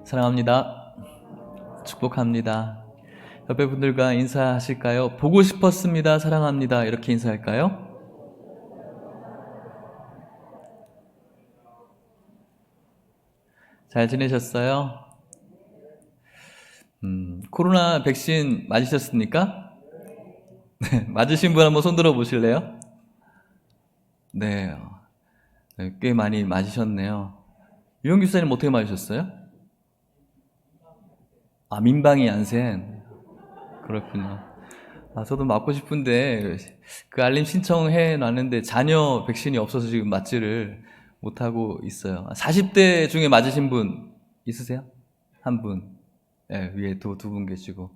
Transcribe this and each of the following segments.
사랑합니다. 축복합니다. 옆에 분들과 인사하실까요? 보고 싶었습니다. 사랑합니다. 이렇게 인사할까요? 잘 지내셨어요? 코로나 백신 맞으셨습니까? 네, 맞으신 분 한번 손 들어 보실래요? 네, 꽤 많이 맞으셨네요. 유영 기사님 어떻게 맞으셨어요? 아, 민방위 얀센. 그렇군요. 저도 맞고 싶은데 그 알림 신청해 놨는데 자녀 백신이 없어서 지금 맞지를 못하고 있어요. 40대 중에 맞으신 분 있으세요? 한 분. 예, 위에 두 분 계시고,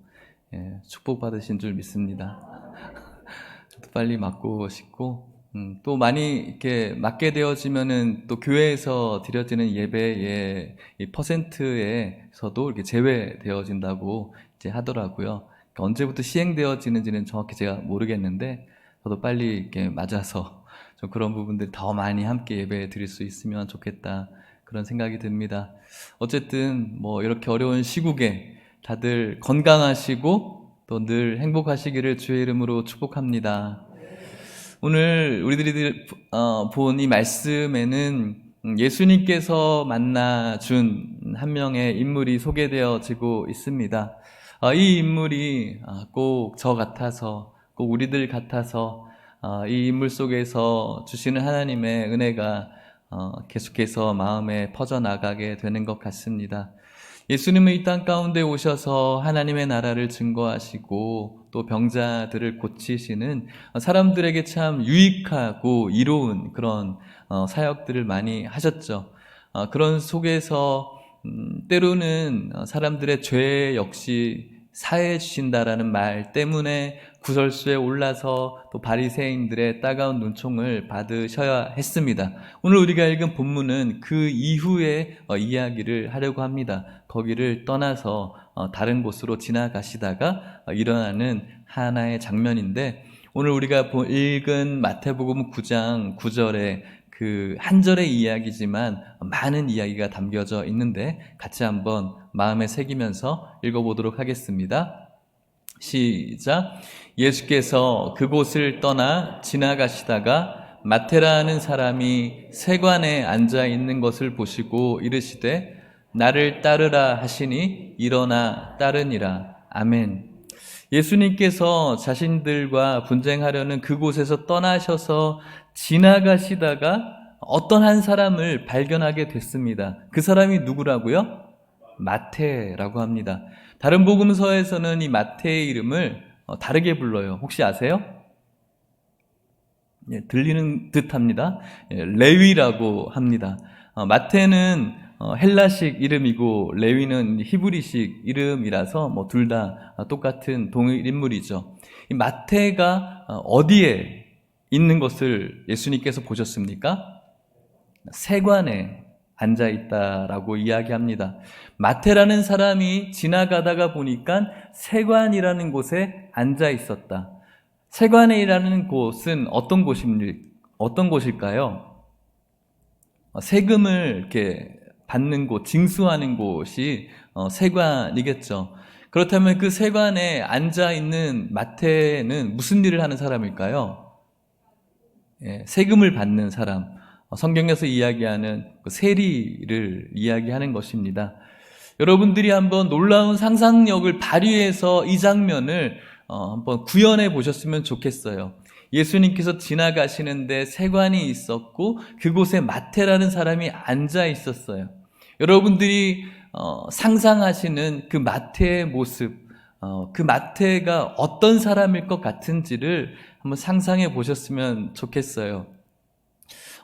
예, 축복받으신 줄 믿습니다. 저도 빨리 맞고 싶고, 또 많이 이렇게 맞게 되어지면은 또 교회에서 드려지는 예배의 이 퍼센트에서도 이렇게 제외되어진다고 이제 하더라고요. 그러니까 언제부터 시행되어지는지는 정확히 제가 모르겠는데, 저도 빨리 이렇게 맞아서 좀 그런 부분들 더 많이 함께 예배 드릴 수 있으면 좋겠다. 그런 생각이 듭니다. 어쨌든 뭐 이렇게 어려운 시국에 다들 건강하시고 또 늘 행복하시기를 주의 이름으로 축복합니다. 오늘 우리들이 본 이 말씀에는 예수님께서 만나준 한 명의 인물이 소개되어지고 있습니다. 이 인물이 꼭 저 같아서, 꼭 우리들 같아서 이 인물 속에서 주시는 하나님의 은혜가 계속해서 마음에 퍼져나가게 되는 것 같습니다. 예수님은 이 땅 가운데 오셔서 하나님의 나라를 증거하시고 또 병자들을 고치시는 사람들에게 참 유익하고 이로운 그런 사역들을 많이 하셨죠. 그런 속에서 때로는 사람들의 죄 역시 사해 주신다라는 말 때문에 구설수에 올라서 또 바리새인들의 따가운 눈총을 받으셔야 했습니다. 오늘 우리가 읽은 본문은 그 이후의 이야기를 하려고 합니다. 거기를 떠나서 다른 곳으로 지나가시다가 일어나는 하나의 장면인데, 오늘 우리가 읽은 마태복음 9장 9절에 그 한 절의 이야기지만 많은 이야기가 담겨져 있는데 같이 한번 마음에 새기면서 읽어보도록 하겠습니다. 시작. 예수께서 그곳을 떠나 지나가시다가 마태라는 사람이 세관에 앉아 있는 것을 보시고 이르시되 나를 따르라 하시니 일어나 따르니라. 아멘. 예수님께서 자신들과 분쟁하려는 그곳에서 떠나셔서 지나가시다가 어떤 한 사람을 발견하게 됐습니다. 그 사람이 누구라고요? 마태라고 합니다. 다른 복음서에서는 이 마태의 이름을 다르게 불러요. 혹시 아세요? 예, 들리는 듯 합니다. 예, 레위라고 합니다. 마태는 헬라식 이름이고 레위는 히브리식 이름이라서 뭐 둘 다 똑같은 동일 인물이죠. 이 마태가 어디에 있는 것을 예수님께서 보셨습니까? 세관에 앉아 있다라고 이야기합니다. 마태라는 사람이 지나가다가 보니까 세관이라는 곳에 앉아 있었다. 세관이라는 곳은 어떤 곳일까요? 세금을 이렇게 받는 곳, 징수하는 곳이 세관이겠죠. 그렇다면 그 세관에 앉아 있는 마태는 무슨 일을 하는 사람일까요? 예, 세금을 받는 사람. 성경에서 이야기하는 그 세리를 이야기하는 것입니다. 여러분들이 한번 놀라운 상상력을 발휘해서 이 장면을 한번 구현해 보셨으면 좋겠어요. 예수님께서 지나가시는데 세관이 있었고 그곳에 마태라는 사람이 앉아 있었어요. 여러분들이 상상하시는 그 마태의 모습, 그 마태가 어떤 사람일 것 같은지를 한번 상상해 보셨으면 좋겠어요.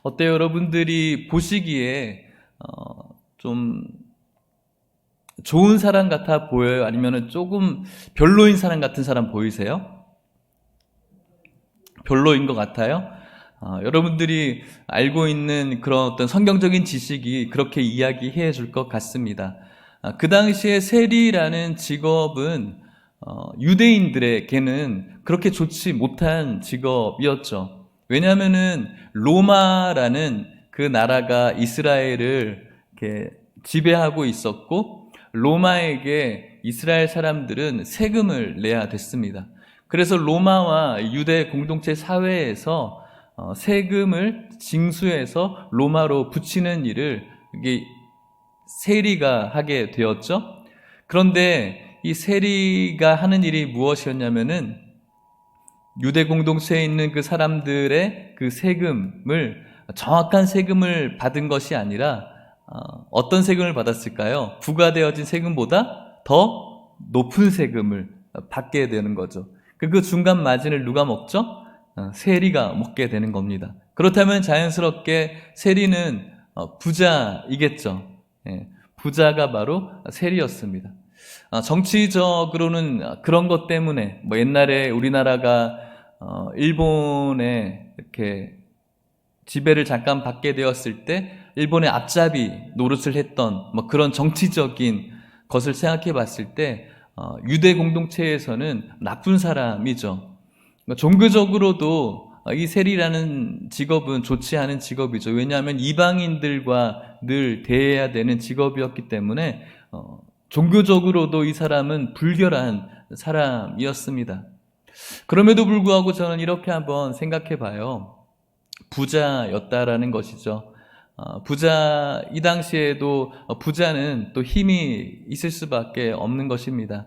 어때요? 여러분들이 보시기에 좀 좋은 사람 같아 보여요? 아니면 조금 별로인 사람 같은 사람 보이세요? 별로인 것 같아요? 여러분들이 알고 있는 그런 어떤 성경적인 지식이 그렇게 이야기해 줄 것 같습니다. 그 당시에 세리라는 직업은 유대인들에게는 그렇게 좋지 못한 직업이었죠. 왜냐하면은 로마라는 그 나라가 이스라엘을 이렇게 지배하고 있었고, 로마에게 이스라엘 사람들은 세금을 내야 됐습니다. 그래서 로마와 유대 공동체 사회에서 세금을 징수해서 로마로 붙이는 일을 이게 세리가 하게 되었죠. 그런데 이 세리가 하는 일이 무엇이었냐면은 유대 공동체에 있는 그 사람들의 그 세금을 정확한 세금을 받은 것이 아니라 어떤 세금을 받았을까요? 부과되어진 세금보다 더 높은 세금을 받게 되는 거죠. 그 중간 마진을 누가 먹죠? 세리가 먹게 되는 겁니다. 그렇다면 자연스럽게 세리는 부자이겠죠. 부자가 바로 세리였습니다. 정치적으로는 그런 것 때문에 옛날에 우리나라가 일본에 이렇게 지배를 잠깐 받게 되었을 때 일본의 앞잡이 노릇을 했던 그런 정치적인 것을 생각해 봤을 때 유대 공동체에서는 나쁜 사람이죠. 종교적으로도 이 세리라는 직업은 좋지 않은 직업이죠. 왜냐하면 이방인들과 늘 대해야 되는 직업이었기 때문에 종교적으로도 이 사람은 불결한 사람이었습니다. 그럼에도 불구하고 저는 이렇게 한번 생각해 봐요. 부자였다라는 것이죠. 이 당시에도 부자는 또 힘이 있을 수밖에 없는 것입니다.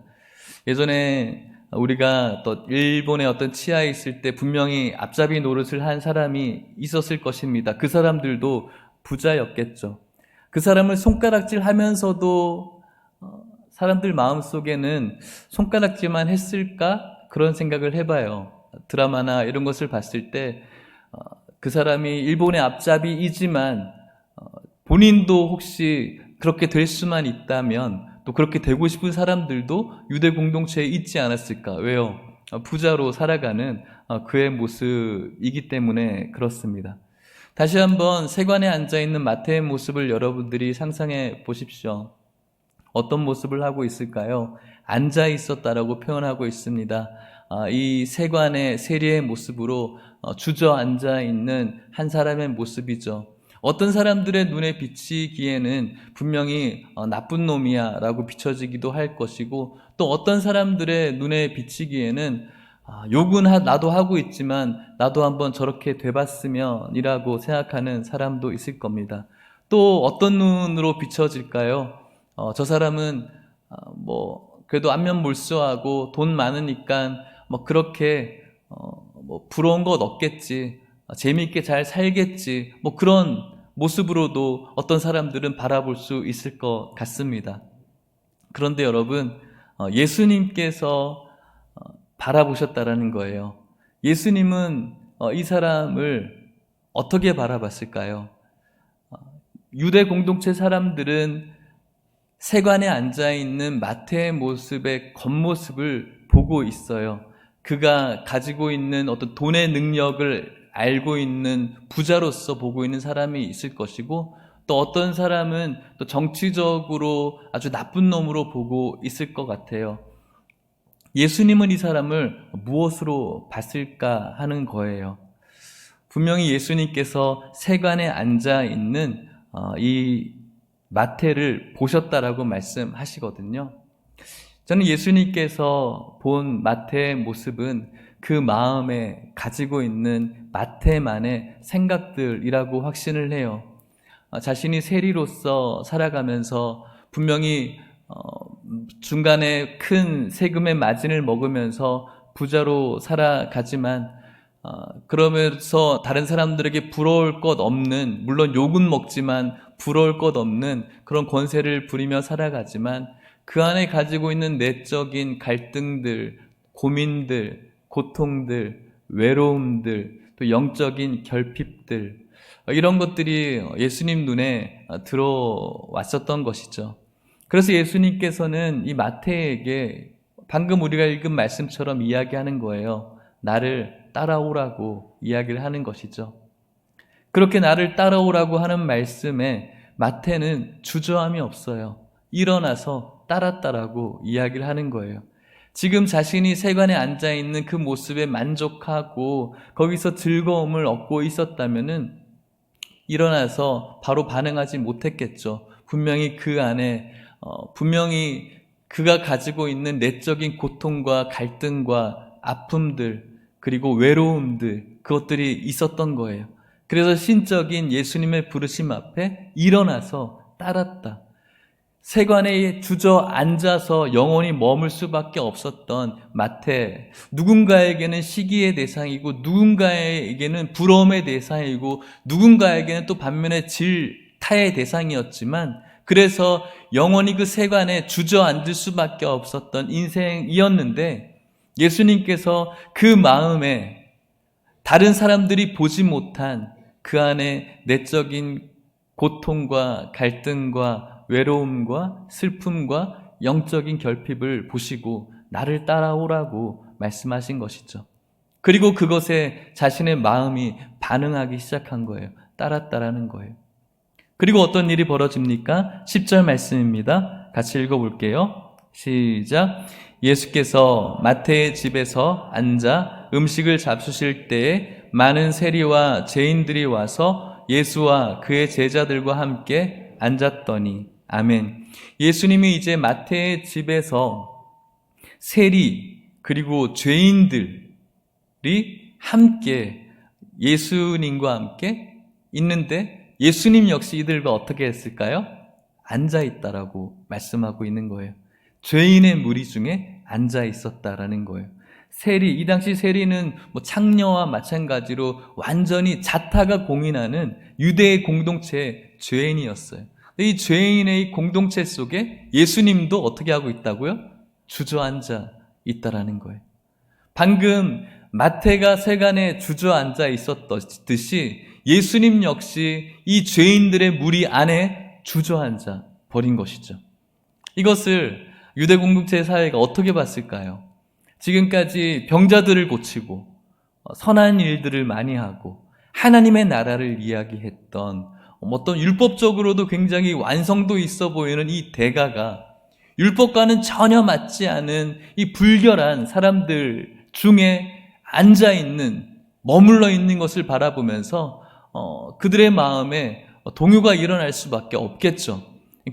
예전에 우리가 또 일본의 어떤 치하에 있을 때 분명히 앞잡이 노릇을 한 사람이 있었을 것입니다. 그 사람들도 부자였겠죠. 그 사람을 손가락질 하면서도 사람들 마음속에는 손가락질만 했을까? 그런 생각을 해봐요. 드라마나 이런 것을 봤을 때 그 사람이 일본의 앞잡이이지만 본인도 혹시 그렇게 될 수만 있다면 또 그렇게 되고 싶은 사람들도 유대 공동체에 있지 않았을까? 왜요? 부자로 살아가는 그의 모습이기 때문에 그렇습니다. 다시 한번 세관에 앉아있는 마태의 모습을 여러분들이 상상해 보십시오. 어떤 모습을 하고 있을까요? 앉아 있었다라고 표현하고 있습니다. 이 세관의 세리의 모습으로 주저앉아 있는 한 사람의 모습이죠. 어떤 사람들의 눈에 비치기에는 분명히 나쁜 놈이야 라고 비춰지기도 할 것이고, 또 어떤 사람들의 눈에 비치기에는 욕은 나도 하고 있지만 나도 한번 저렇게 돼봤으면 이라고 생각하는 사람도 있을 겁니다. 또 어떤 눈으로 비춰질까요? 저 사람은 그래도 안면몰수하고 돈 많으니까 그렇게 부러운 것 없겠지, 재미있게 잘 살겠지, 그런 모습으로도 어떤 사람들은 바라볼 수 있을 것 같습니다. 그런데 여러분, 예수님께서 바라보셨다라는 거예요. 예수님은 이 사람을 어떻게 바라봤을까요? 유대 공동체 사람들은 세관에 앉아있는 마태의 모습의 겉모습을 보고 있어요. 그가 가지고 있는 어떤 돈의 능력을 알고 있는 부자로서 보고 있는 사람이 있을 것이고, 또 어떤 사람은 또 정치적으로 아주 나쁜 놈으로 보고 있을 것 같아요. 예수님은 이 사람을 무엇으로 봤을까 하는 거예요. 분명히 예수님께서 세관에 앉아있는 이 마태를 보셨다라고 말씀하시거든요. 저는 예수님께서 본 마태의 모습은 그 마음에 가지고 있는 마태만의 생각들이라고 확신을 해요. 자신이 세리로서 살아가면서 분명히 중간에 큰 세금의 마진을 먹으면서 부자로 살아가지만 그러면서 다른 사람들에게 부러울 것 없는, 물론 욕은 먹지만 부러울 것 없는 그런 권세를 부리며 살아가지만 그 안에 가지고 있는 내적인 갈등들, 고민들, 고통들, 외로움들, 또 영적인 결핍들, 이런 것들이 예수님 눈에 들어왔었던 것이죠. 그래서 예수님께서는 이 마태에게 방금 우리가 읽은 말씀처럼 이야기하는 거예요. 나를 따라오라고 이야기를 하는 것이죠. 그렇게 나를 따라오라고 하는 말씀에 마태는 주저함이 없어요. 일어나서 따랐다라고 이야기를 하는 거예요. 지금 자신이 세관에 앉아있는 그 모습에 만족하고 거기서 즐거움을 얻고 있었다면은 일어나서 바로 반응하지 못했겠죠. 분명히 그 안에 분명히 그가 가지고 있는 내적인 고통과 갈등과 아픔들, 그리고 외로움들, 그것들이 있었던 거예요. 그래서 신적인 예수님의 부르심 앞에 일어나서 따랐다. 세관에 주저앉아서 영원히 머물 수밖에 없었던 마태, 누군가에게는 시기의 대상이고 누군가에게는 부러움의 대상이고 누군가에게는 또 반면에 질타의 대상이었지만, 그래서 영원히 그 세관에 주저앉을 수밖에 없었던 인생이었는데, 예수님께서 그 마음에 다른 사람들이 보지 못한 그 안에 내적인 고통과 갈등과 외로움과 슬픔과 영적인 결핍을 보시고 나를 따라오라고 말씀하신 것이죠. 그리고 그것에 자신의 마음이 반응하기 시작한 거예요. 따랐다라는 거예요. 그리고 어떤 일이 벌어집니까? 10절 말씀입니다. 같이 읽어볼게요. 시작. 예수께서 마태의 집에서 앉아 음식을 잡수실 때에 많은 세리와 죄인들이 와서 예수와 그의 제자들과 함께 앉았더니. 아멘. 예수님이 이제 마태의 집에서 세리 그리고 죄인들이 함께 예수님과 함께 있는데, 예수님 역시 이들과 어떻게 했을까요? 앉아있다라고 말씀하고 있는 거예요. 죄인의 무리 중에 앉아 있었다라는 거예요. 세리, 이 당시 세리는 창녀와 마찬가지로 완전히 자타가 공인하는 유대의 공동체의 죄인이었어요. 이 죄인의 공동체 속에 예수님도 어떻게 하고 있다고요? 주저앉아 있다라는 거예요. 방금 마태가 세간에 주저앉아 있었듯이 예수님 역시 이 죄인들의 무리 안에 주저앉아 버린 것이죠. 이것을 유대 공동체 사회가 어떻게 봤을까요? 지금까지 병자들을 고치고 선한 일들을 많이 하고 하나님의 나라를 이야기했던 어떤 율법적으로도 굉장히 완성도 있어 보이는 이 대가가 율법과는 전혀 맞지 않은 이 불결한 사람들 중에 앉아있는, 머물러 있는 것을 바라보면서 그들의 마음에 동요가 일어날 수밖에 없겠죠.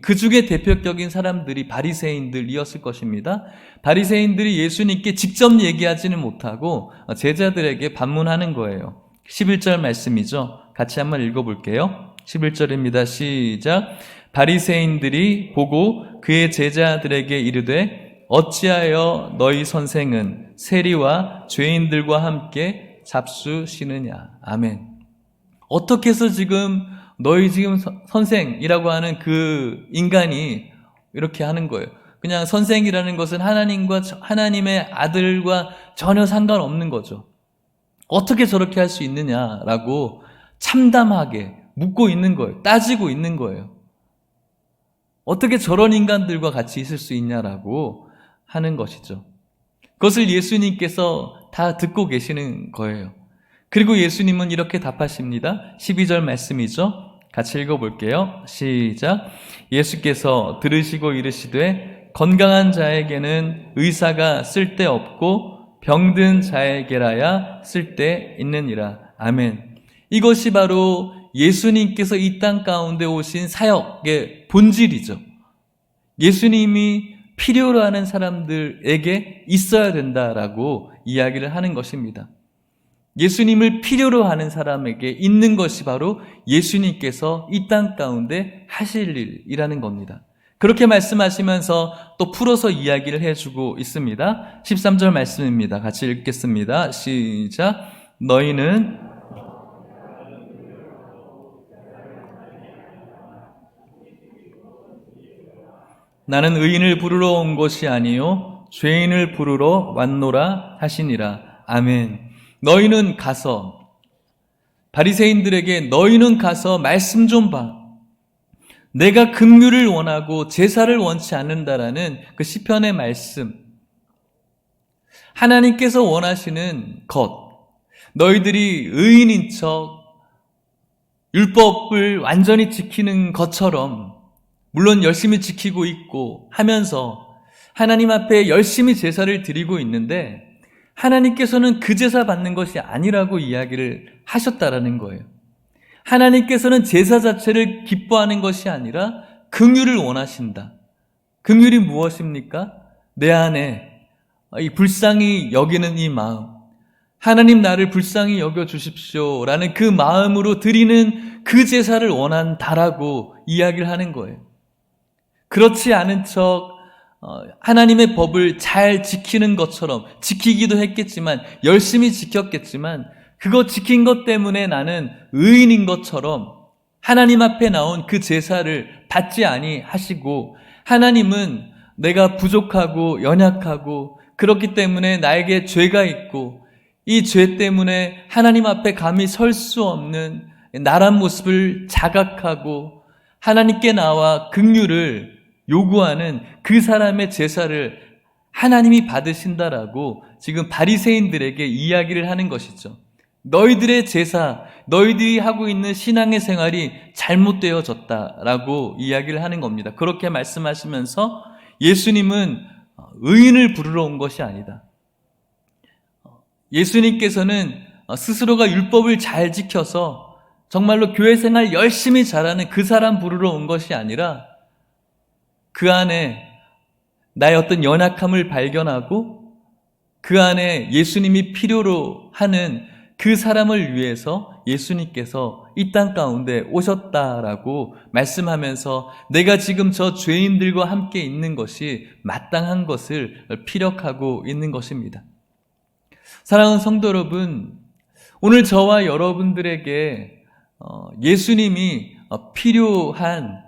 그 중에 대표적인 사람들이 바리새인들이었을 것입니다. 바리새인들이 예수님께 직접 얘기하지는 못하고 제자들에게 반문하는 거예요. 11절 말씀이죠. 같이 한번 읽어볼게요. 11절입니다. 시작. 바리새인들이 보고 그의 제자들에게 이르되 어찌하여 너희 선생은 세리와 죄인들과 함께 잡수시느냐. 아멘. 어떻게 해서 지금 너희 지금 선생이라고 하는 그 인간이 이렇게 하는 거예요. 그냥 선생이라는 것은 하나님의 아들과 전혀 상관없는 거죠. 어떻게 저렇게 할 수 있느냐라고 참담하게 묻고 있는 거예요. 따지고 있는 거예요. 어떻게 저런 인간들과 같이 있을 수 있냐라고 하는 것이죠. 그것을 예수님께서 다 듣고 계시는 거예요. 그리고 예수님은 이렇게 답하십니다. 12절 말씀이죠. 같이 읽어볼게요. 시작. 예수께서 들으시고 이르시되 건강한 자에게는 의사가 쓸데없고 병든 자에게라야 쓸데있느니라. 아멘. 이것이 바로 예수님께서 이 땅 가운데 오신 사역의 본질이죠. 예수님이 필요로 하는 사람들에게 있어야 된다라고 이야기를 하는 것입니다. 예수님을 필요로 하는 사람에게 있는 것이 바로 예수님께서 이 땅 가운데 하실 일이라는 겁니다. 그렇게 말씀하시면서 또 풀어서 이야기를 해주고 있습니다. 13절 말씀입니다. 같이 읽겠습니다. 시작. 너희는 나는 의인을 부르러 온 것이 아니요 죄인을 부르러 왔노라 하시니라. 아멘. 너희는 가서, 바리새인들에게 너희는 가서 말씀 좀 봐. 내가 긍휼을 원하고 제사를 원치 않는다라는 그 시편의 말씀, 하나님께서 원하시는 것, 너희들이 의인인 척 율법을 완전히 지키는 것처럼, 물론 열심히 지키고 있고 하면서 하나님 앞에 열심히 제사를 드리고 있는데 하나님께서는 그 제사 받는 것이 아니라고 이야기를 하셨다라는 거예요. 하나님께서는 제사 자체를 기뻐하는 것이 아니라 긍휼을 원하신다. 긍휼이 무엇입니까? 내 안에 이 불쌍히 여기는 이 마음, 하나님 나를 불쌍히 여겨주십시오 라는 그 마음으로 드리는 그 제사를 원한다라고 이야기를 하는 거예요. 그렇지 않은 척 하나님의 법을 잘 지키는 것처럼, 지키기도 했겠지만, 열심히 지켰겠지만, 그거 지킨 것 때문에 나는 의인인 것처럼 하나님 앞에 나온 그 제사를 받지 아니하시고, 하나님은 내가 부족하고 연약하고 그렇기 때문에 나에게 죄가 있고, 이 죄 때문에 하나님 앞에 감히 설 수 없는 나란 모습을 자각하고 하나님께 나와 긍휼을 요구하는 그 사람의 제사를 하나님이 받으신다라고 지금 바리새인들에게 이야기를 하는 것이죠. 너희들의 제사, 너희들이 하고 있는 신앙의 생활이 잘못되어졌다라고 이야기를 하는 겁니다. 그렇게 말씀하시면서 예수님은 의인을 부르러 온 것이 아니다. 예수님께서는 스스로가 율법을 잘 지켜서 정말로 교회 생활 열심히 잘하는 그 사람 부르러 온 것이 아니라 그 안에 나의 어떤 연약함을 발견하고 그 안에 예수님이 필요로 하는 그 사람을 위해서 예수님께서 이 땅 가운데 오셨다라고 말씀하면서 내가 지금 저 죄인들과 함께 있는 것이 마땅한 것을 피력하고 있는 것입니다. 사랑하는 성도 여러분, 오늘 저와 여러분들에게 예수님이 필요한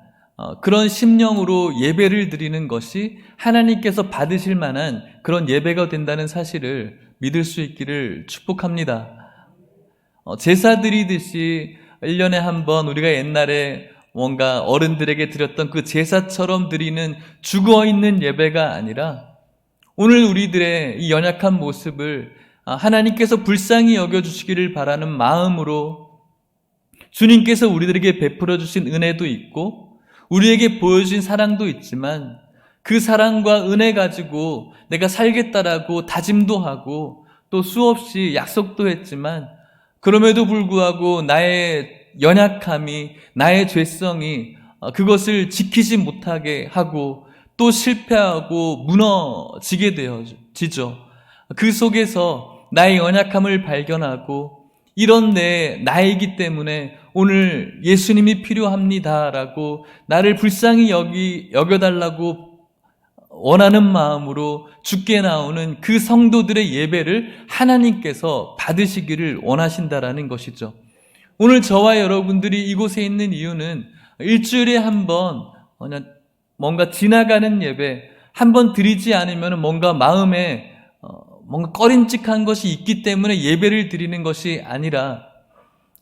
그런 심령으로 예배를 드리는 것이 하나님께서 받으실 만한 그런 예배가 된다는 사실을 믿을 수 있기를 축복합니다. 제사 드리듯이 1년에 한 번 우리가 옛날에 뭔가 어른들에게 드렸던 그 제사처럼 드리는 죽어있는 예배가 아니라 오늘 우리들의 이 연약한 모습을 하나님께서 불쌍히 여겨주시기를 바라는 마음으로 주님께서 우리들에게 베풀어 주신 은혜도 있고 우리에게 보여주신 사랑도 있지만 그 사랑과 은혜 가지고 내가 살겠다라고 다짐도 하고 또 수없이 약속도 했지만 그럼에도 불구하고 나의 연약함이, 나의 죄성이 그것을 지키지 못하게 하고 또 실패하고 무너지게 되어지죠. 그 속에서 나의 연약함을 발견하고 이런 나이기 때문에 오늘 예수님이 필요합니다라고 나를 불쌍히 여겨달라고 원하는 마음으로 주께 나오는 그 성도들의 예배를 하나님께서 받으시기를 원하신다라는 것이죠. 오늘 저와 여러분들이 이곳에 있는 이유는 일주일에 한 번 뭔가 지나가는 예배 한 번 드리지 않으면 뭔가 마음에 뭔가 꺼림칙한 것이 있기 때문에 예배를 드리는 것이 아니라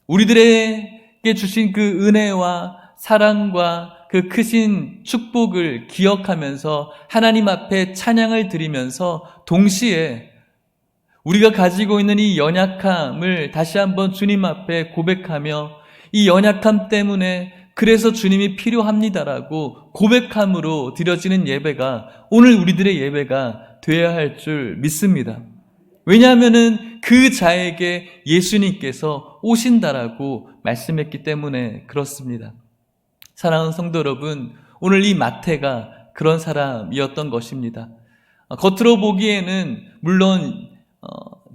우리들에게 주신 그 은혜와 사랑과 그 크신 축복을 기억하면서 하나님 앞에 찬양을 드리면서 동시에 우리가 가지고 있는 이 연약함을 다시 한번 주님 앞에 고백하며 이 연약함 때문에 그래서 주님이 필요합니다라고 고백함으로 드려지는 예배가 오늘 우리들의 예배가 되어야 할 줄 믿습니다. 왜냐하면은 그 자에게 예수님께서 오신다라고 말씀했기 때문에 그렇습니다. 사랑하는 성도 여러분, 오늘 이 마태가 그런 사람이었던 것입니다. 겉으로 보기에는 물론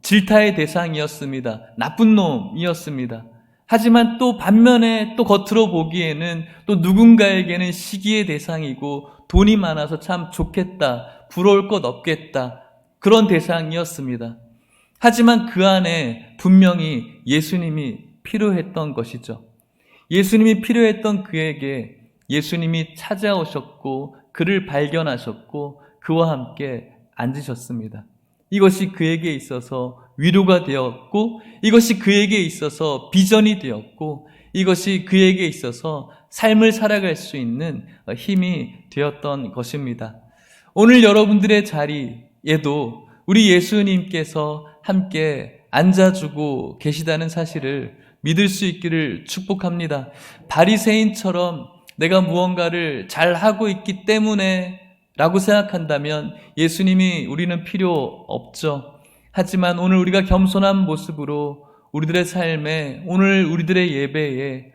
질타의 대상이었습니다. 나쁜 놈이었습니다. 하지만 또 반면에 또 겉으로 보기에는 또 누군가에게는 시기의 대상이고 돈이 많아서 참 좋겠다, 부러울 것 없겠다 그런 대상이었습니다. 하지만 그 안에 분명히 예수님이 필요했던 것이죠. 예수님이 필요했던 그에게 예수님이 찾아오셨고 그를 발견하셨고 그와 함께 앉으셨습니다. 이것이 그에게 있어서 위로가 되었고 이것이 그에게 있어서 비전이 되었고 이것이 그에게 있어서 삶을 살아갈 수 있는 힘이 되었던 것입니다. 오늘 여러분들의 자리에도 우리 예수님께서 함께 앉아주고 계시다는 사실을 믿을 수 있기를 축복합니다. 바리새인처럼 내가 무언가를 잘하고 있기 때문에 라고 생각한다면 예수님이 우리는 필요 없죠. 하지만 오늘 우리가 겸손한 모습으로 우리들의 삶에 오늘 우리들의 예배에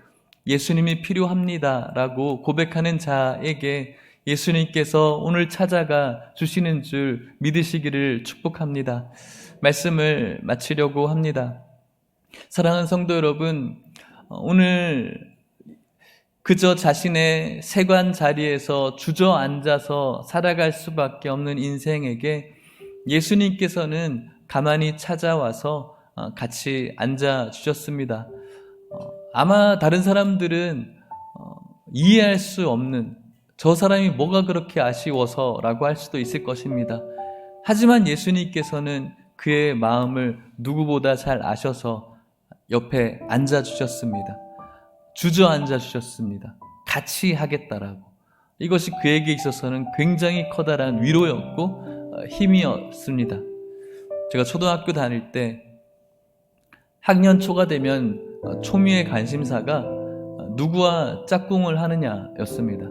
예수님이 필요합니다 라고 고백하는 자에게 예수님께서 오늘 찾아가 주시는 줄 믿으시기를 축복합니다. 말씀을 마치려고 합니다. 사랑하는 성도 여러분, 오늘 그저 자신의 세관 자리에서 주저앉아서 살아갈 수밖에 없는 인생에게 예수님께서는 가만히 찾아와서 같이 앉아 주셨습니다. 아마 다른 사람들은 이해할 수 없는, 저 사람이 뭐가 그렇게 아쉬워서 라고 할 수도 있을 것입니다. 하지만 예수님께서는 그의 마음을 누구보다 잘 아셔서 옆에 앉아 주셨습니다. 주저앉아 주셨습니다. 같이 하겠다라고. 이것이 그에게 있어서는 굉장히 커다란 위로였고 힘이었습니다. 제가 초등학교 다닐 때 학년 초가 되면 초미의 관심사가 누구와 짝꿍을 하느냐였습니다.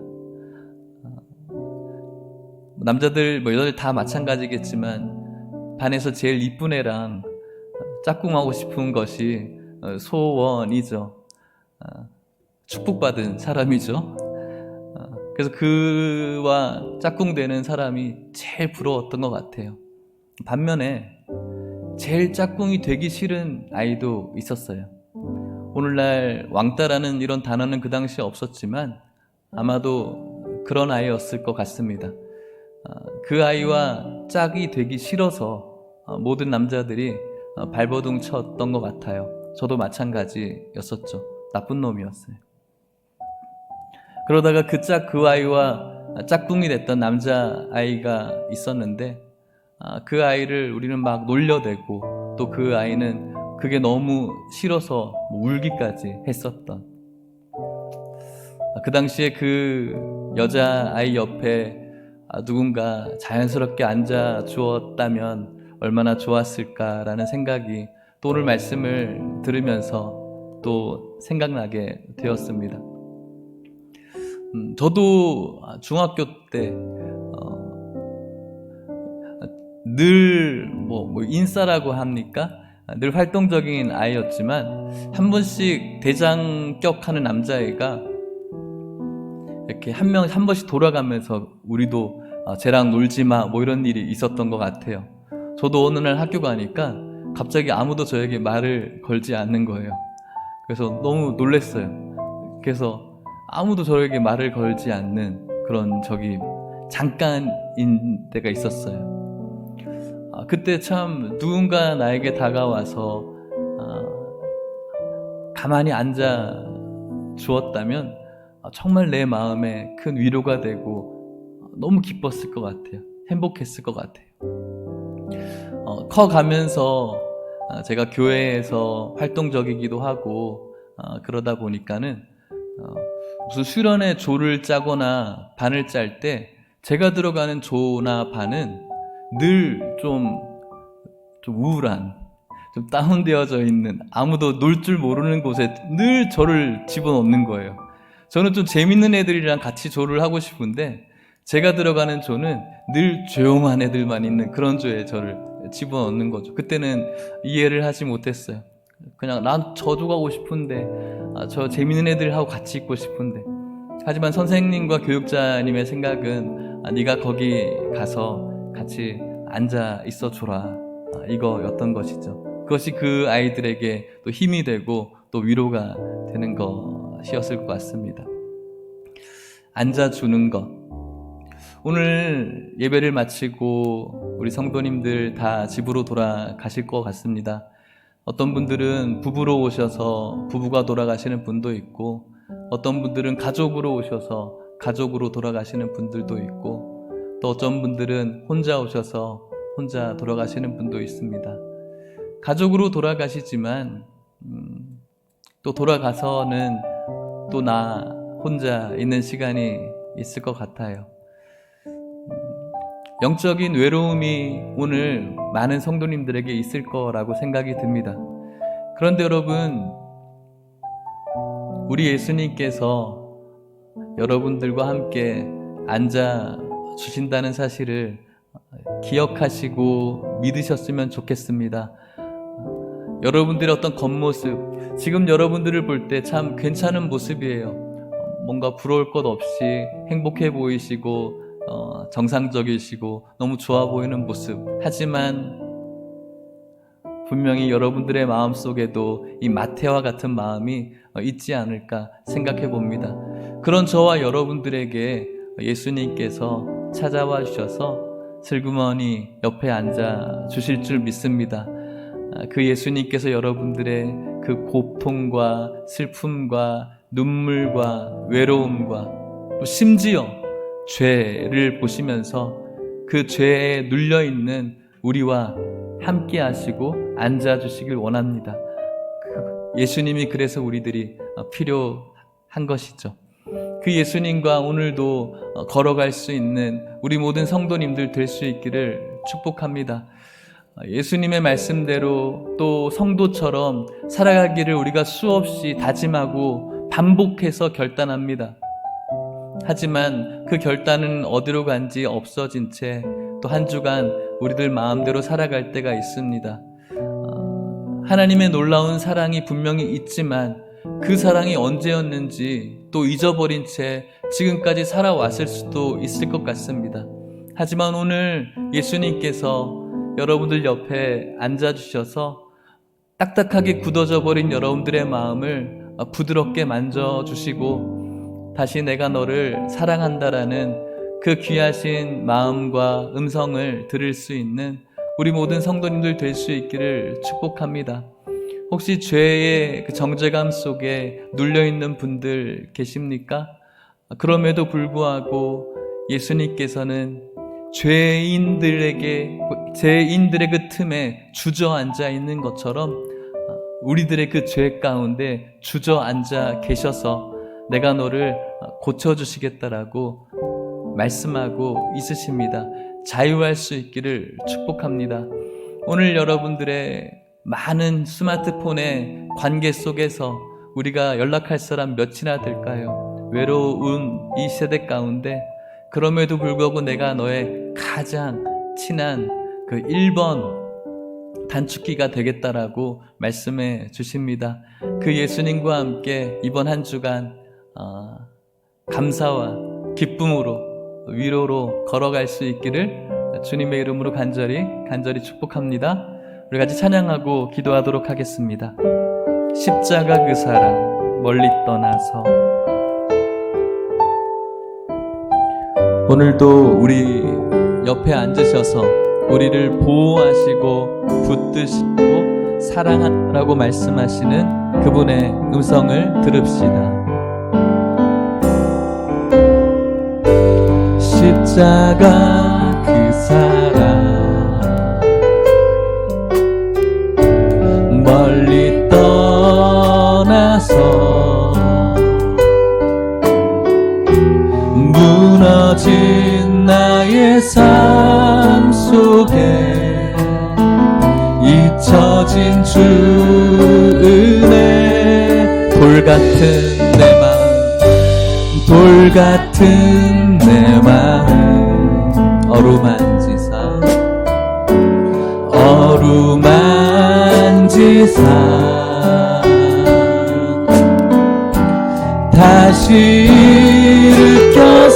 남자들 여자들 다 마찬가지겠지만 반에서 제일 이쁜 애랑 짝꿍하고 싶은 것이 소원이죠. 축복받은 사람이죠. 그래서 그와 짝꿍되는 사람이 제일 부러웠던 것 같아요. 반면에 제일 짝꿍이 되기 싫은 아이도 있었어요. 오늘날 왕따라는 이런 단어는 그 당시에 없었지만 아마도 그런 아이였을 것 같습니다. 그 아이와 짝이 되기 싫어서 모든 남자들이 발버둥 쳤던 것 같아요. 저도 마찬가지였었죠. 나쁜 놈이었어요. 그러다가 그 아이와 짝꿍이 됐던 남자아이가 있었는데 그 아이를 우리는 막 놀려대고 또 그 아이는 그게 너무 싫어서 울기까지 했었던, 그 당시에 그 여자아이 옆에 누군가 자연스럽게 앉아 주었다면 얼마나 좋았을까라는 생각이 또 오늘 말씀을 들으면서 또 생각나게 되었습니다. 저도 중학교 때 늘 인싸라고 합니까? 늘 활동적인 아이였지만 한 번씩 대장격하는 남자애가 이렇게 한 번씩 돌아가면서 우리도 쟤랑 놀지마 이런 일이 있었던 것 같아요. 저도 어느 날 학교 가니까 갑자기 아무도 저에게 말을 걸지 않는 거예요. 그래서 너무 놀랐어요. 그래서 아무도 저에게 말을 걸지 않는 그런 적이 잠깐인 때가 있었어요. 그때 참 누군가 나에게 다가와서 가만히 앉아 주었다면 정말 내 마음에 큰 위로가 되고 너무 기뻤을 것 같아요. 행복했을 것 같아요. 커가면서 제가 교회에서 활동적이기도 하고 그러다 보니까는 무슨 수련회 조를 짜거나 반을 짤 때 제가 들어가는 조나 반은 늘 좀 우울한, 좀 다운되어져 있는, 아무도 놀 줄 모르는 곳에 늘 저를 집어넣는 거예요. 저는 좀 재밌는 애들이랑 같이 조를 하고 싶은데 제가 들어가는 조는 늘 조용한 애들만 있는 그런 조에 저를 집어넣는 거죠. 그때는 이해를 하지 못했어요. 그냥 난 저 조 가고 싶은데 저 재밌는 애들하고 같이 있고 싶은데, 하지만 선생님과 교육자님의 생각은 네가 거기 가서 같이 앉아 있어 줘라, 이거였던 것이죠. 그것이 그 아이들에게 또 힘이 되고 또 위로가 되는 것이었을 것 같습니다. 앉아주는 것. 오늘 예배를 마치고 우리 성도님들 다 집으로 돌아가실 것 같습니다. 어떤 분들은 부부로 오셔서 부부가 돌아가시는 분도 있고, 어떤 분들은 가족으로 오셔서 가족으로 돌아가시는 분들도 있고, 또 어떤 분들은 혼자 오셔서 혼자 돌아가시는 분도 있습니다. 가족으로 돌아가시지만 또 돌아가서는 또 나 혼자 있는 시간이 있을 것 같아요. 영적인 외로움이 오늘 많은 성도님들에게 있을 거라고 생각이 듭니다. 그런데 여러분, 우리 예수님께서 여러분들과 함께 앉아 주신다는 사실을 기억하시고 믿으셨으면 좋겠습니다. 여러분들의 어떤 겉모습, 지금 여러분들을 볼 때 참 괜찮은 모습이에요. 뭔가 부러울 것 없이 행복해 보이시고 정상적이시고 너무 좋아 보이는 모습. 하지만 분명히 여러분들의 마음속에도 이 마태와 같은 마음이 있지 않을까 생각해 봅니다. 그런 저와 여러분들에게 예수님께서 찾아와 주셔서 슬그머니 옆에 앉아 주실 줄 믿습니다. 그 예수님께서 여러분들의 그 고통과 슬픔과 눈물과 외로움과 또 심지어 죄를 보시면서 그 죄에 눌려있는 우리와 함께 하시고 앉아주시길 원합니다. 예수님이 그래서 우리들이 필요한 것이죠. 그 예수님과 오늘도 걸어갈 수 있는 우리 모든 성도님들 될 수 있기를 축복합니다. 예수님의 말씀대로 또 성도처럼 살아가기를 우리가 수없이 다짐하고 반복해서 결단합니다. 하지만 그 결단은 어디로 간지 없어진 채 또 한 주간 우리들 마음대로 살아갈 때가 있습니다. 하나님의 놀라운 사랑이 분명히 있지만 그 사랑이 언제였는지 또 잊어버린 채 지금까지 살아왔을 수도 있을 것 같습니다. 하지만 오늘 예수님께서 여러분들 옆에 앉아주셔서 딱딱하게 굳어져 버린 여러분들의 마음을 부드럽게 만져주시고 다시 내가 너를 사랑한다라는 그 귀하신 마음과 음성을 들을 수 있는 우리 모든 성도님들 될 수 있기를 축복합니다. 혹시 죄의 그 정죄감 속에 눌려있는 분들 계십니까? 그럼에도 불구하고 예수님께서는 죄인들의 그 틈에 주저앉아 있는 것처럼 우리들의 그 죄 가운데 주저앉아 계셔서 내가 너를 고쳐주시겠다라고 말씀하고 있으십니다. 자유할 수 있기를 축복합니다. 오늘 여러분들의 많은 스마트폰의 관계 속에서 우리가 연락할 사람 몇이나 될까요? 외로운 이 세대 가운데 그럼에도 불구하고 내가 너의 가장 친한 그 1번 단축키가 되겠다라고 말씀해 주십니다. 그 예수님과 함께 이번 한 주간 감사와 기쁨으로 위로로 걸어갈 수 있기를 주님의 이름으로 간절히 축복합니다. 우리 같이 찬양하고 기도하도록 하겠습니다. 십자가 그 사랑 멀리 떠나서. 오늘도 우리 옆에 앉으셔서 우리를 보호하시고 붙드시고 사랑한다고 말씀하시는 그분의 음성을 들읍시다. 십자가 그 사랑 멀리 떠나서 무너진 나의 삶 속에 잊혀진 주 은혜 돌같은 내 마음 돌같은 내 마음 어루만지사 다시 일으켜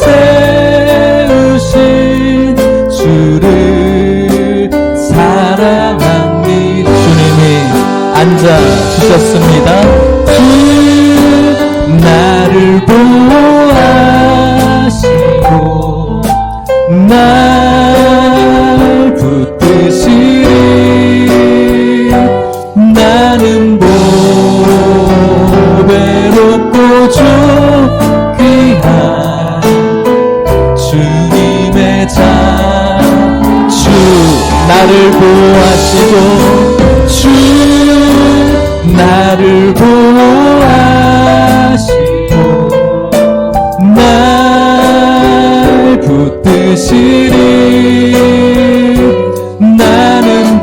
세우신 주를 사랑합니다. 주님이 앉아주셨습니다. 주 나를 보호하시고 날 붙드시리 나는 보배롭고 귀한 주님의 주 나를 보호하시고 주 나를 보호하시고 날 붙드시리 나는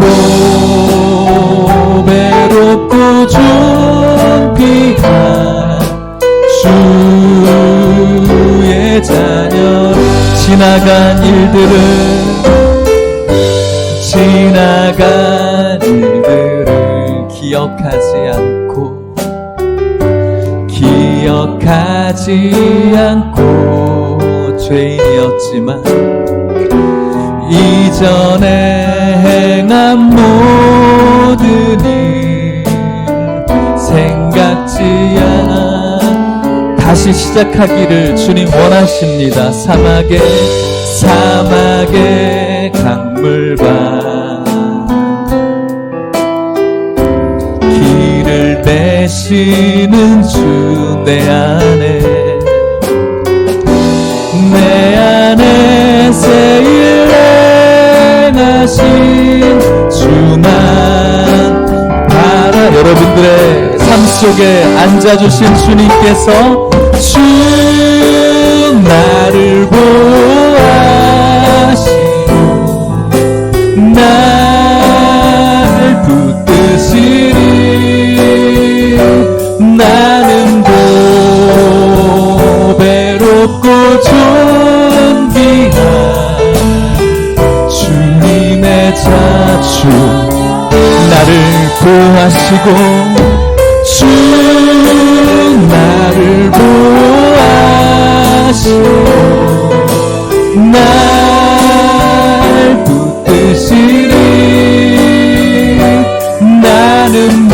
보배롭고 존귀한 주의 자녀 지나간 일들을 기억하지 않고 기억하지 않고 죄인이었지만 이전에 행한 모든 일 생각지 않아 다시 시작하기를 주님 원하십니다. 사막의 강물밭 길을 내시는 주 내 안에 새 일 행하신 주만 바라. 여러분들의 삶 속에 앉아주신 주님께서 주 나를 보아시고 날 붙드시리. 나는 고배롭고 존귀한 주님의 자주 나를 보아시고 주 나를 보아시고 날 붙드시리. 나는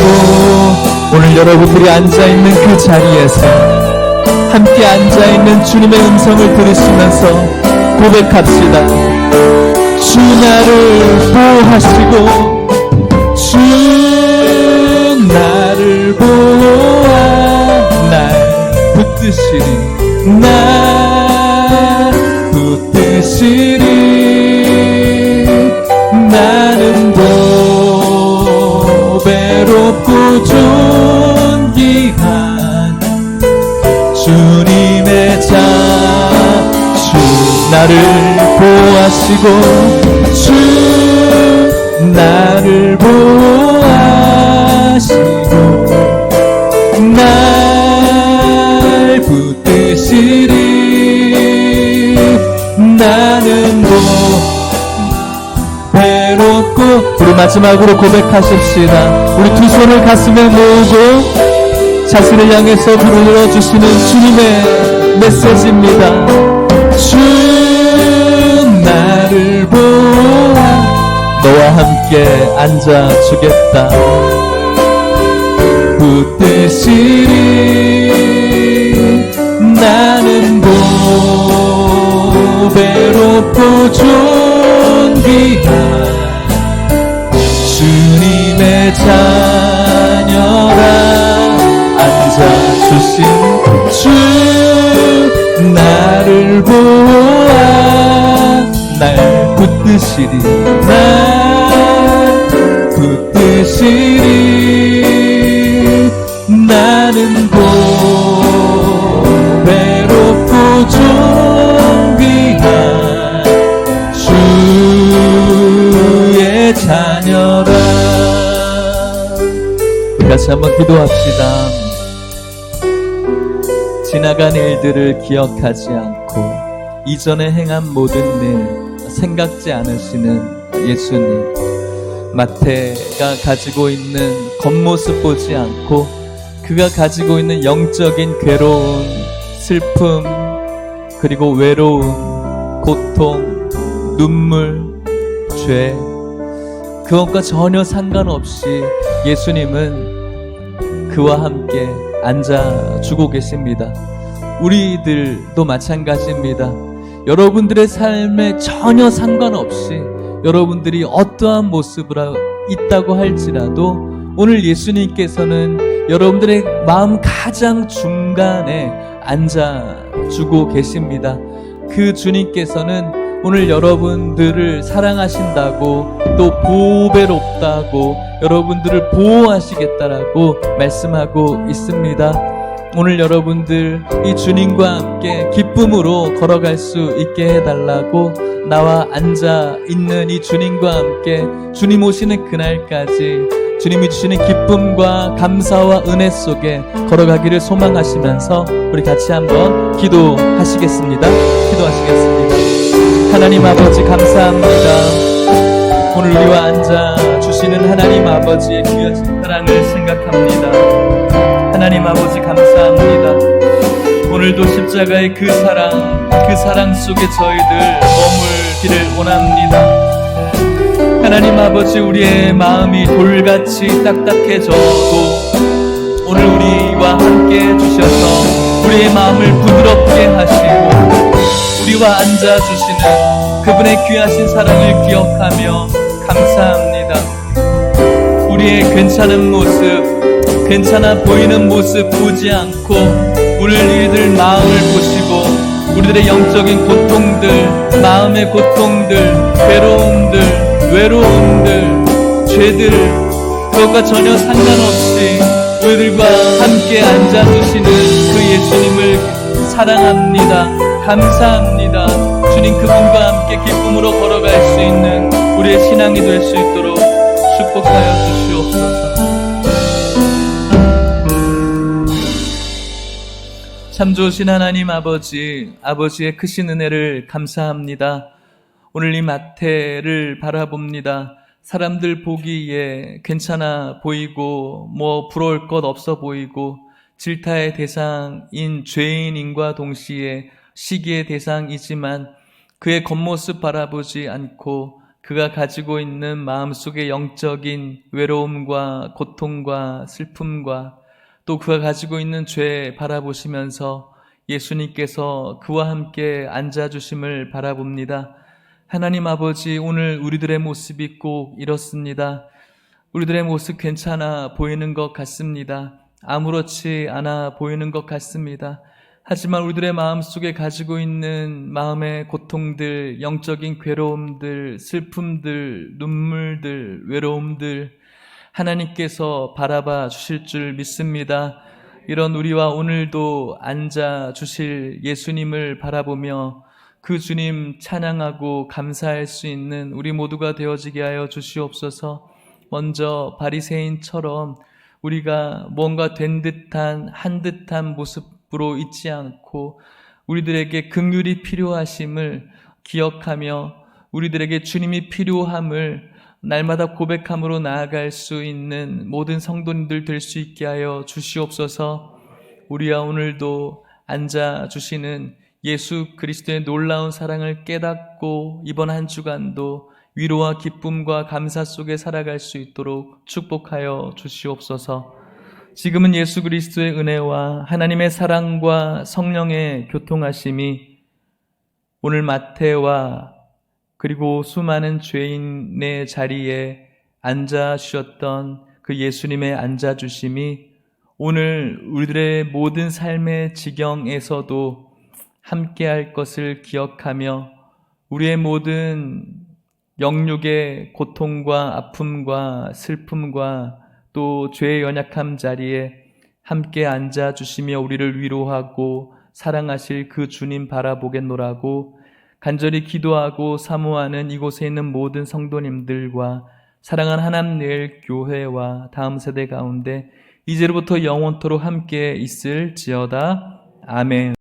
오늘 여러분들이 앉아있는 그 자리에서 함께 앉아있는 주님의 음성을 들으시면서 고백합시다. 주 나를 보호하시고 주 나를 보아 날 붙드시리. 날 붙드시리. 나는 고배롭고 존귀한 주님의 자주 나를 보아시고 주 나를 보아시고 날 붙드시리. 나는 외롭고 우리 마지막으로 고백하십시다. 우리 두 손을 가슴에 모으고 자신을 향해서 불러주시는 주님의 메시지입니다. 주 나를 보아 너와 함께 앉아주겠다. 붙드시리. 나는 고배롭고 존귀한 주님의 자녀라. 앉아주신 주 나를 보아 날 붙드시리. 날 붙드시리. 나는 고배롭고 존귀한 주의 자녀라. 우리 같이 한번 기도합시다. 지나간 일들을 기억하지 않고 이전에 행한 모든 일 생각지 않으시는 예수님. 마태가 가지고 있는 겉모습 보지 않고 그가 가지고 있는 영적인 괴로움, 슬픔, 그리고 외로움, 고통, 눈물, 죄 그것과 전혀 상관없이 예수님은 그와 함께 앉아주고 계십니다. 우리들도 마찬가지입니다. 여러분들의 삶에 전혀 상관없이 여러분들이 어떠한 모습으로 있다고 할지라도 오늘 예수님께서는 여러분들의 마음 가장 중간에 앉아주고 계십니다. 그 주님께서는 오늘 여러분들을 사랑하신다고 또 보배롭다고 여러분들을 보호하시겠다라고 말씀하고 있습니다. 오늘 여러분들 이 주님과 함께 기쁨으로 걸어갈 수 있게 해달라고 나와 앉아있는 이 주님과 함께 주님 오시는 그날까지 주님이 주시는 기쁨과 감사와 은혜 속에 걸어가기를 소망하시면서 우리 같이 한번 기도하시겠습니다. 하나님 아버지 감사합니다. 오늘 우리와 앉아주시는 하나님 아버지의 귀하신 사랑을 생각합니다. 하나님 아버지 감사합니다. 오늘도 십자가의 그 사랑 속에 저희들 머물기를 원합니다. 하나님 아버지, 우리의 마음이 돌같이 딱딱해져도 오늘 우리와 함께 해주셔서 우리의 마음을 부드럽게 하시고 우리와 앉아주시는 그분의 귀하신 사랑을 기억하며 감사합니다. 우리의 괜찮은 모습, 괜찮아 보이는 모습 보지 않고 우리들 마음을 보시고 우리들의 영적인 고통들, 마음의 고통들, 외로움들, 죄들, 그것과 전혀 상관없이 우리들과 함께 앉아주시는 그 예수님을 사랑합니다. 감사합니다. 주님, 그분과 함께 기쁨으로 걸어갈 수 있는 우리의 신앙이 될 수 있도록 축복하여 주시옵소서. 참 좋으신 하나님 아버지의 크신 은혜를 감사합니다. 오늘 이 마태를 바라봅니다. 사람들 보기에 괜찮아 보이고 부러울 것 없어 보이고 질타의 대상인 죄인인과 동시에 시기의 대상이지만 그의 겉모습 바라보지 않고 그가 가지고 있는 마음속의 영적인 외로움과 고통과 슬픔과 또 그가 가지고 있는 죄 바라보시면서 예수님께서 그와 함께 앉아주심을 바라봅니다. 하나님 아버지, 오늘 우리들의 모습이 꼭 이렇습니다. 우리들의 모습 괜찮아 보이는 것 같습니다. 아무렇지 않아 보이는 것 같습니다. 하지만 우리들의 마음속에 가지고 있는 마음의 고통들, 영적인 괴로움들, 슬픔들, 눈물들, 외로움들 하나님께서 바라봐 주실 줄 믿습니다. 이런 우리와 오늘도 앉아 주실 예수님을 바라보며 그 주님 찬양하고 감사할 수 있는 우리 모두가 되어지게 하여 주시옵소서. 먼저 바리새인처럼 우리가 뭔가 된 듯한 한 듯한 모습으로 있지 않고 우리들에게 긍휼이 필요하심을 기억하며 우리들에게 주님이 필요함을 날마다 고백함으로 나아갈 수 있는 모든 성도님들 될 수 있게 하여 주시옵소서. 우리와 오늘도 앉아주시는 예수 그리스도의 놀라운 사랑을 깨닫고 이번 한 주간도 위로와 기쁨과 감사 속에 살아갈 수 있도록 축복하여 주시옵소서. 지금은 예수 그리스도의 은혜와 하나님의 사랑과 성령의 교통하심이 오늘 마태와 그리고 수많은 죄인의 자리에 앉아주셨던 그 예수님의 앉아주심이 오늘 우리들의 모든 삶의 지경에서도 함께할 것을 기억하며 우리의 모든 영육의 고통과 아픔과 슬픔과 또 죄의 연약함 자리에 함께 앉아주시며 우리를 위로하고 사랑하실 그 주님 바라보겠노라고 간절히 기도하고 사모하는 이곳에 있는 모든 성도님들과 사랑하는 하나님의 교회와 다음 세대 가운데 이제로부터 영원토록 함께 있을지어다. 아멘.